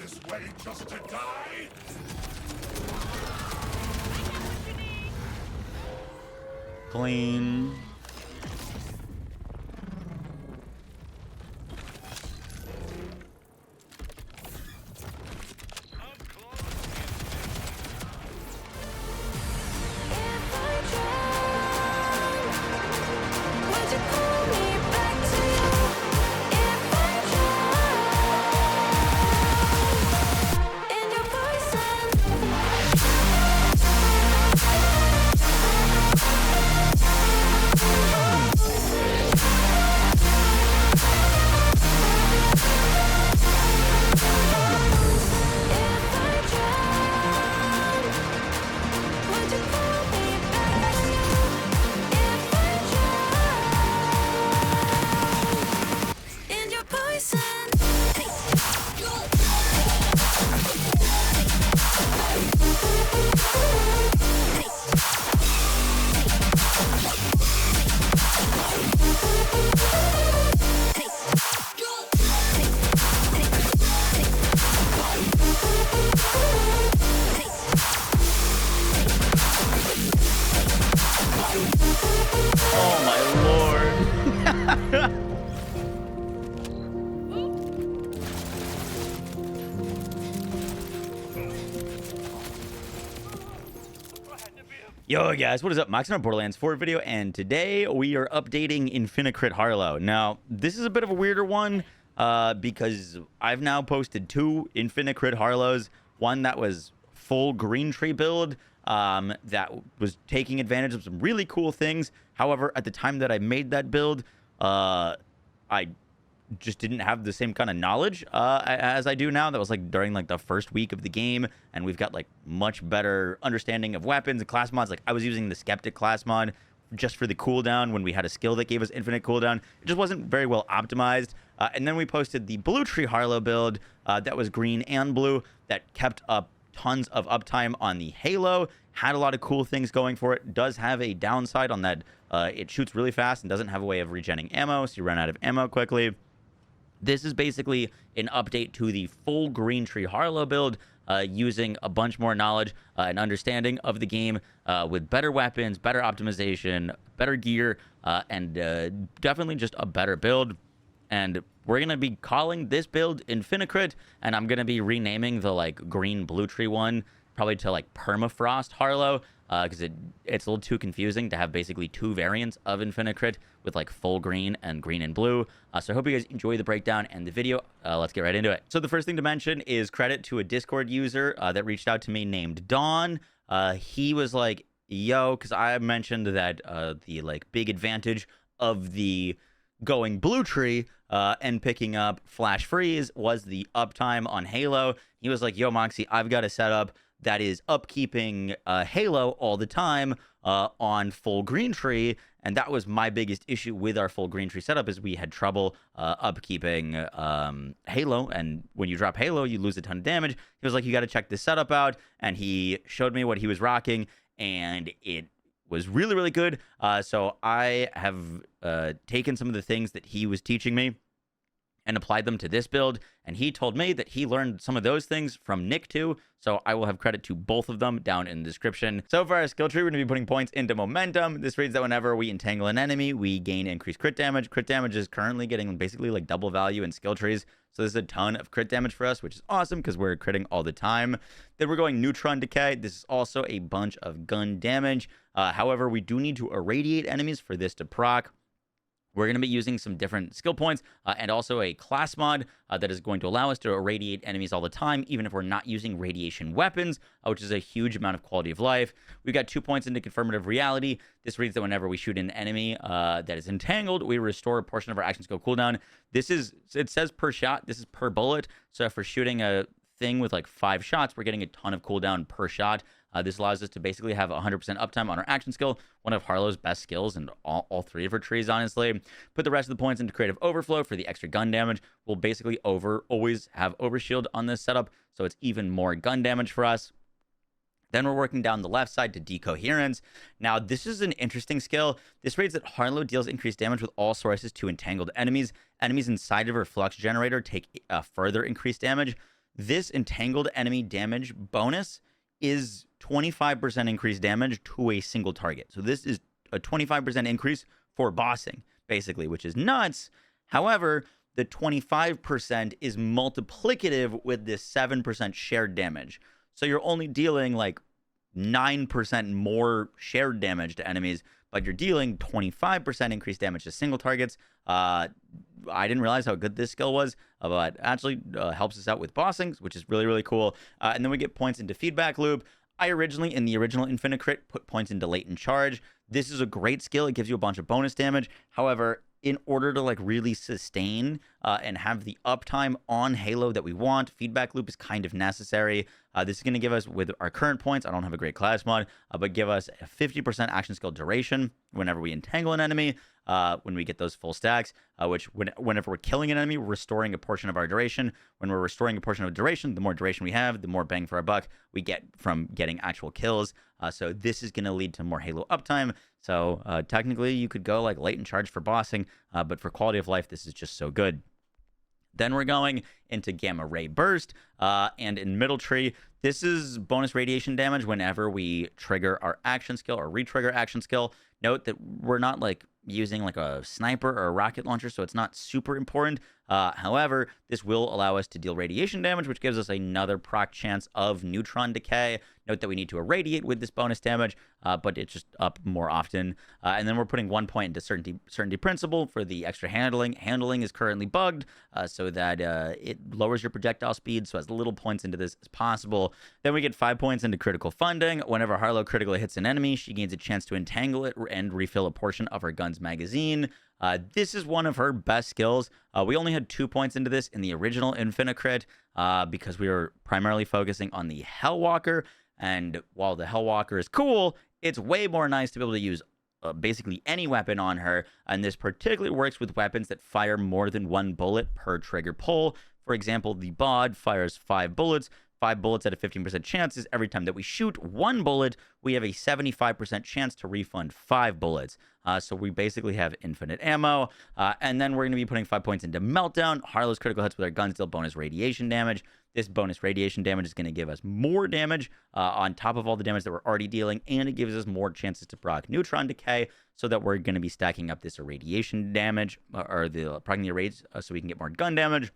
this way just to die? Clean. Yo guys, what is up? Max on our Borderlands 4 video, and today we are updating Infini-Crit Harlowe. Now, this is a bit of a weirder one because I've now posted two Infini-Crit Harlows. One that was full green tree build that was taking advantage of some really cool things. However, at the time that I made that build, I just didn't have the same kind of knowledge as I do now. That was like during like the first week of the game, and we've got like much better understanding of weapons and class mods. Like I was using the Skeptic class mod just for the cooldown when we had a skill that gave us infinite cooldown. It just wasn't very well optimized. And then we posted the Blue Tree Harlowe build that was green and blue that kept up tons of uptime on the Halo. Had a lot of cool things going for it. Does have a downside on that. It shoots really fast and doesn't have a way of regenning ammo, so you run out of ammo quickly. This is basically an update to the full Green Tree Harlowe build using a bunch more knowledge and understanding of the game with better weapons, better optimization, better gear, and definitely just a better build. And we're going to be calling this build Infini-Crit, and I'm going to be renaming the like green blue tree one probably to like Permafrost Harlowe because it's a little too confusing to have basically two variants of Infini-Crit with like full green and blue. So I hope you guys enjoy the breakdown and the video. Let's get right into it. So the first thing to mention is credit to a Discord user that reached out to me named Dawn. He was like, yo, because I mentioned that the like big advantage of the going blue tree and picking up flash freeze was the uptime on Halo. He was like, yo, Moxie, I've got a setup that is upkeeping Halo all the time on full green tree. And that was my biggest issue with our full green tree setup is we had trouble upkeeping Halo. And when you drop Halo, you lose a ton of damage. He was like, you got to check this setup out. And he showed me what he was rocking, and it was really, really good. So I have taken some of the things that he was teaching me and applied them to this build, and he told me that he learned some of those things from Nick too, so I will have credit to both of them down in the description. So for our skill tree, we're going to be putting points into momentum. This reads that whenever we entangle an enemy, we gain increased crit damage. Crit damage is currently getting basically like double value in skill trees, so there's a ton of crit damage for us, which is awesome because we're critting all the time. Then we're going neutron decay. This is also a bunch of gun damage. However, we do need to irradiate enemies for this to proc. We're going to be using some different skill points and also a class mod that is going to allow us to irradiate enemies all the time, even if we're not using radiation weapons, which is a huge amount of quality of life. We've got 2 points into confirmative reality. This reads that whenever we shoot an enemy that is entangled, we restore a portion of our action skill cooldown. It says per shot. This is per bullet. So if we're shooting a thing with like 5 shots, we're getting a ton of cooldown per shot. This allows us to basically have 100% uptime on our action skill, one of Harlow's best skills and all 3 of her trees, honestly. Put the rest of the points into creative overflow for the extra gun damage. We'll basically always have overshield on this setup, so it's even more gun damage for us. Then we're working down the left side to decoherence. Now, this is an interesting skill. This reads that Harlowe deals increased damage with all sources to entangled enemies. Enemies inside of her flux generator take further increased damage. this entangled enemy damage bonus is 25% increased damage to a single target. So this is a 25% increase for bossing, basically, which is nuts. However, the 25% is multiplicative with this 7% shared damage. So you're only dealing like 9% more shared damage to enemies, but you're dealing 25% increased damage to single targets. I didn't realize how good this skill was, but actually helps us out with bossing, which is really, really cool. And then we get points into feedback loop. I originally, in the original Infini-Crit, put points into latent charge. This is a great skill. It gives you a bunch of bonus damage. However, in order to like really sustain and have the uptime on Halo that we want, feedback loop is kind of necessary. This is going to give us, with our current points, I don't have a great class mod, but give us a 50% action skill duration whenever we entangle an enemy, when we get those full stacks, which whenever we're killing an enemy, we're restoring a portion of our duration. When we're restoring a portion of duration, the more duration we have, the more bang for our buck we get from getting actual kills. So this is going to lead to more Halo uptime. So technically, you could go like latent charge for bossing, but for quality of life, this is just so good. Then we're going into Gamma Ray Burst, and in Middle Tree, this is bonus radiation damage whenever we trigger our action skill or re-trigger action skill. Note that we're not like using like a sniper or a rocket launcher, so it's not super important. However, this will allow us to deal radiation damage, which gives us another proc chance of neutron decay. Note that we need to irradiate with this bonus damage, but it's just up more often. And then we're putting 1 point into certainty principle for the extra handling. Handling is currently bugged, so that it lowers your projectile speed, so as little points into this as possible. Then we get 5 points into critical funding. Whenever Harlowe critically hits an enemy, she gains a chance to entangle it and refill a portion of her gun's magazine. This is one of her best skills. We only had 2 points into this in the original Infini-Crit because we were primarily focusing on the Hellwalker. And while the Hellwalker is cool, it's way more nice to be able to use basically any weapon on her. And this particularly works with weapons that fire more than 1 bullet per trigger pull. For example, the BOD fires 5 bullets. 5 bullets at a 15% chances. Every time that we shoot 1 bullet, we have a 75% chance to refund 5 bullets. So we basically have infinite ammo. And then we're going to be putting 5 points into Meltdown. Harlow's critical hits with our guns deal bonus radiation damage. This bonus radiation damage is going to give us more damage on top of all the damage that we're already dealing, and it gives us more chances to proc neutron decay, so that we're going to be stacking up this irradiation damage, or the proccing the irradiates, so we can get more gun damage.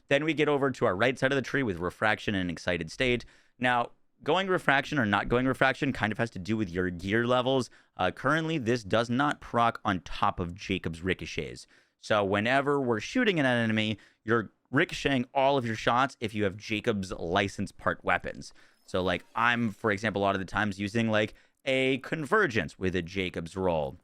Then we get over to our right side of the tree with refraction and excited state. Now, going refraction or not going refraction kind of has to do with your gear levels. Currently, this does not proc on top of Jacob's ricochets. So whenever we're shooting at an enemy, you're ricocheting all of your shots if you have Jacob's licensed part weapons. So like I'm, for example, a lot of the times using like a convergence with a Jacob's roll.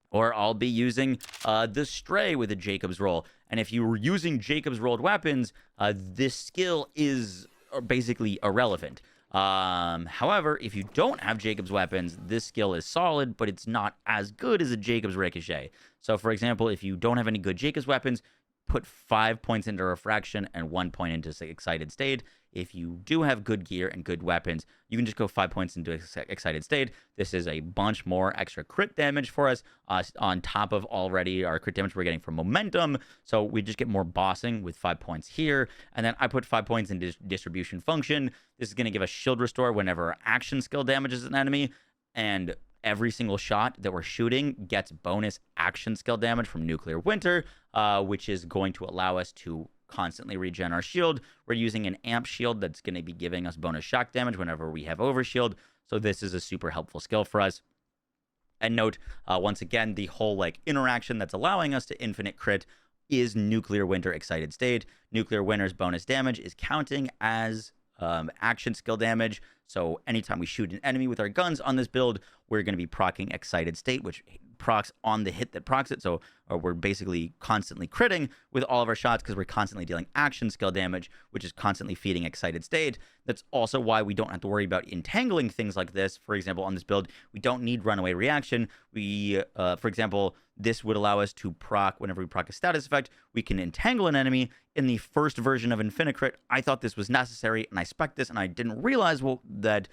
Or I'll be using the Stray with a Jacob's roll. And if you were using Jacob's rolled weapons, this skill is basically irrelevant. However, if you don't have Jacob's weapons, this skill is solid, but it's not as good as a Jacob's ricochet. So, for example, if you don't have any good Jacob's weapons, put 5 points into refraction and 1 point into excited state. If you do have good gear and good weapons, you can just go 5 points into excited state. This is a bunch more extra crit damage for us on top of already our crit damage we're getting from momentum. So we just get more bossing with 5 points here. And then I put 5 points into distribution function. This is going to give us shield restore whenever action skill damages an enemy. And every single shot that we're shooting gets bonus action skill damage from Nuclear Winter, which is going to allow us to constantly regen our shield. We're using an amp shield that's going to be giving us bonus shock damage whenever we have overshield. So this is a super helpful skill for us. And note, once again, the whole like interaction that's allowing us to infinite crit is Nuclear Winter excited state. Nuclear Winter's bonus damage is counting as action skill damage. So anytime we shoot an enemy with our guns on this build, we're going to be proccing excited state, which procs on the hit that procs it. So we're basically constantly critting with all of our shots because we're constantly dealing action skill damage, which is constantly feeding excited state. That's also why we don't have to worry about entangling things like this. For example, on this build, we don't need runaway reaction. We, for example, this would allow us to proc, whenever we proc a status effect, we can entangle an enemy. In the first version of Infini-Crit, I thought this was necessary, and I spec'd this, and I didn't realize that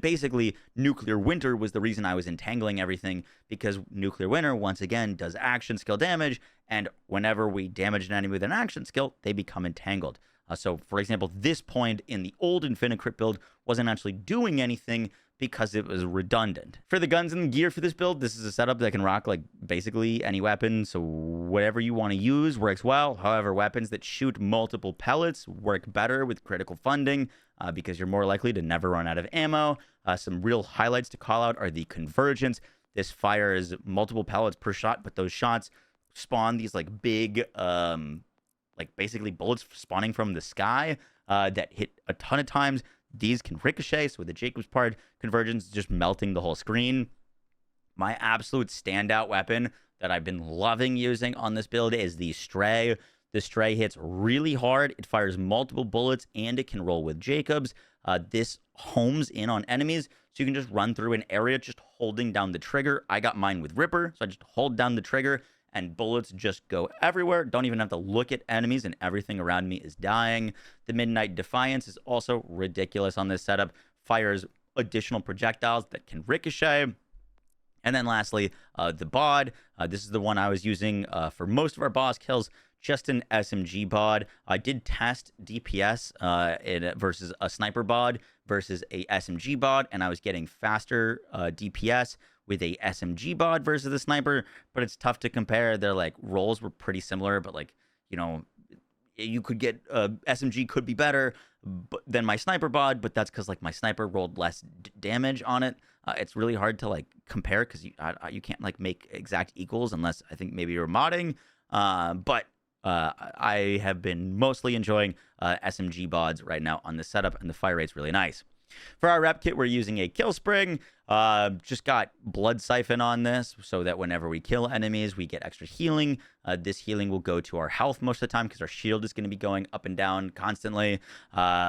basically Nuclear Winter was the reason I was entangling everything, because Nuclear Winter, once again, does action skill damage, and whenever we damage an enemy with an action skill, they become entangled. So, for example, this point in the old Infini-Crit build wasn't actually doing anything because it was redundant. For the guns and the gear for this build, this is a setup that can rock like basically any weapon, so whatever you want to use works well. However, weapons that shoot multiple pellets work better with critical funding because you're more likely to never run out of ammo. Some real highlights to call out are the convergence. This fires multiple pellets per shot, but those shots spawn these like big, like basically bullets spawning from the sky that hit a ton of times. These can ricochet, so with the Jacob's part, convergence just melting the whole screen. My absolute standout weapon that I've been loving using on this build is the Stray. The Stray hits really hard. It fires multiple bullets, and it can roll with Jacobs. This homes in on enemies, so you can just run through an area just holding down the trigger. I got mine with Ripper, so I just hold down the trigger, and bullets just go everywhere. Don't even have to look at enemies, and everything around me is dying. The Midnight Defiance is also ridiculous on this setup. Fires additional projectiles that can ricochet. And then lastly, the bod. This is the one I was using for most of our boss kills. Just an SMG bod. I did test DPS versus a sniper bod versus a SMG bod, and I was getting faster DPS with a SMG bod versus the sniper, but it's tough to compare. Their like rolls were pretty similar, but like, you know, you could get SMG could be better than my sniper bod, but that's because like my sniper rolled less damage on it. It's really hard to like compare because you can't like make exact equals unless I think maybe you're modding. But I have been mostly enjoying SMG bods right now on this setup, and the fire rate's really nice. For our Repkit, we're using a kill spring. Just got blood siphon on this so that whenever we kill enemies, we get extra healing. This healing will go to our health most of the time because our shield is going to be going up and down constantly.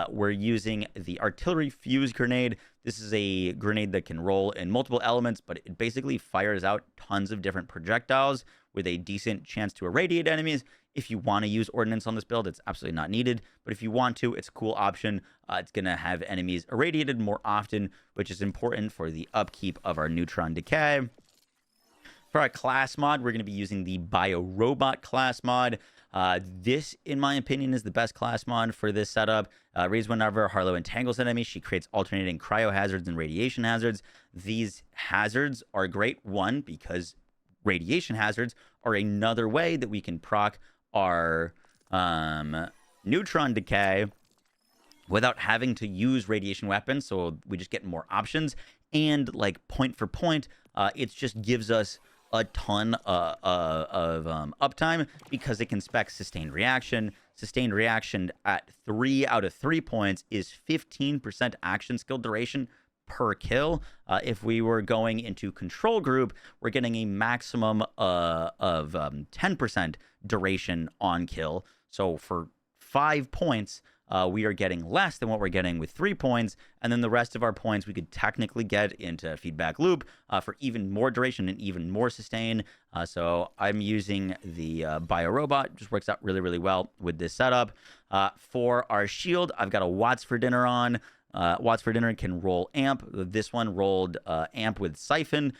We're using the artillery fuse grenade. This is a grenade that can roll in multiple elements, but it basically fires out tons of different projectiles with a decent chance to irradiate enemies. If you want to use Ordnance on this build, it's absolutely not needed. But if you want to, it's a cool option. It's going to have enemies irradiated more often, which is important for the upkeep of our neutron decay. For our class mod, we're going to be using the Biorobot class mod. This, in my opinion, is the best class mod for this setup. Raise whenever Harlowe entangles enemies, she creates alternating cryo hazards and radiation hazards. These hazards are great, one, because radiation hazards are another way that we can proc our neutron decay without having to use radiation weapons, so we just get more options. And like point for point, it just gives us a ton of uptime because it can spec sustained reaction. Sustained reaction at 3 out of 3 points is 15% action skill duration per kill. If we were going into control group, we're getting a maximum of 10% duration on kill. So for 5 points, we are getting less than what we're getting with 3 points, and then the rest of our points we could technically get into feedback loop for even more duration and even more sustain. So I'm using the Biorobot. Just works out really, really well with this setup. For our shield, I've got a Watts for Dinner on. Watts for Dinner can roll amp. This one rolled amp with siphon,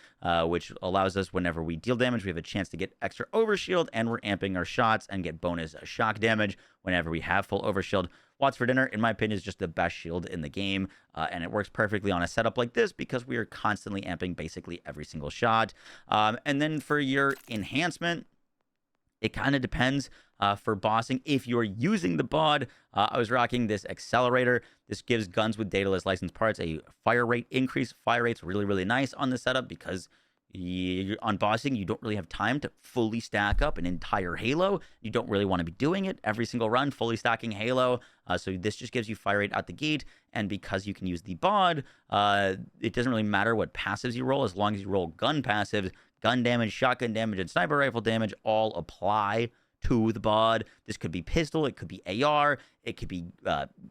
which allows us whenever we deal damage, we have a chance to get extra overshield, and we're amping our shots and get bonus shock damage whenever we have full overshield. Watts for Dinner, in my opinion, is just the best shield in the game, and it works perfectly on a setup like this because we are constantly amping basically every single shot. And then for your enhancement, it kind of depends. For bossing, if you're using the bod, I was rocking this accelerator. This gives guns with dataless licensed parts a fire rate increase. Fire rate's really, really nice on this setup because on bossing, you don't really have time to fully stack up an entire Halo. You don't really want to be doing it every single run, fully stacking Halo. So this just gives you fire rate out the gate. And because you can use the bod, it doesn't really matter what passives you roll as long as you roll gun passives. Gun damage, shotgun damage, and sniper rifle damage all apply to the bod. This could be pistol, it could be AR, it could be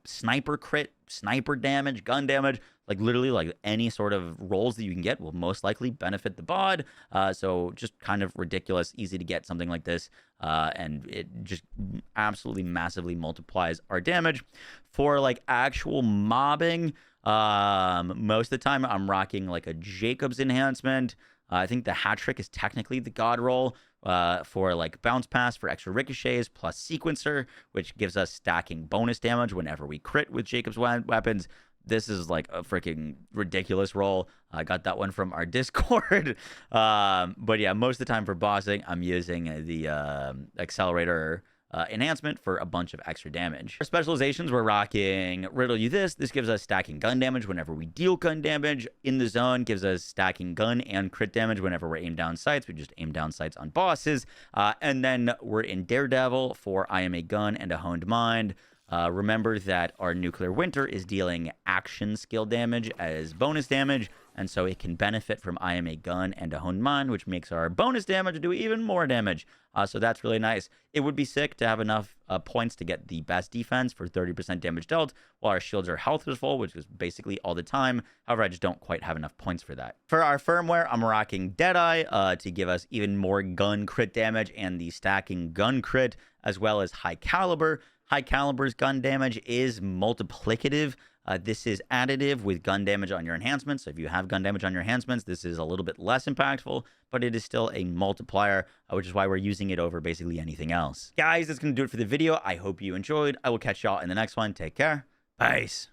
sniper crit, sniper damage, gun damage. Like literally, like any sort of rolls that you can get will most likely benefit the bod. So just kind of ridiculous, easy to get something like this, and it just absolutely massively multiplies our damage. For like actual mobbing, most of the time I'm rocking like a Jacob's enhancement. I think the hat trick is technically the god roll for like bounce pass for extra ricochets plus sequencer, which gives us stacking bonus damage whenever we crit with Jacob's weapons. This is like a freaking ridiculous roll. I got that one from our Discord. But yeah, most of the time for bossing, I'm using the accelerator enhancement for a bunch of extra damage. For specializations, we're rocking Riddle You This. This gives us stacking gun damage whenever we deal gun damage. In the Zone gives us stacking gun and crit damage whenever we're aim down sights. We just aim down sights on bosses. And then we're in Daredevil for I Am a Gun and a Honed Mind. Remember that our Nuclear Winter is dealing action skill damage as bonus damage, and so it can benefit from I Am a Gun and a Honed Mind, which makes our bonus damage do even more damage. So that's really nice. It would be sick to have enough points to get the best defense for 30% damage dealt, while our shields are health is full, which is basically all the time. However, I just don't quite have enough points for that. For our firmware, I'm rocking Deadeye to give us even more gun crit damage and the stacking gun crit, as well as High Caliber. High Caliber's gun damage is multiplicative. This is additive with gun damage on your enhancements. So if you have gun damage on your enhancements, this is a little bit less impactful, but it is still a multiplier, which is why we're using it over basically anything else. Guys, that's going to do it for the video. I hope you enjoyed. I will catch y'all in the next one. Take care. Peace.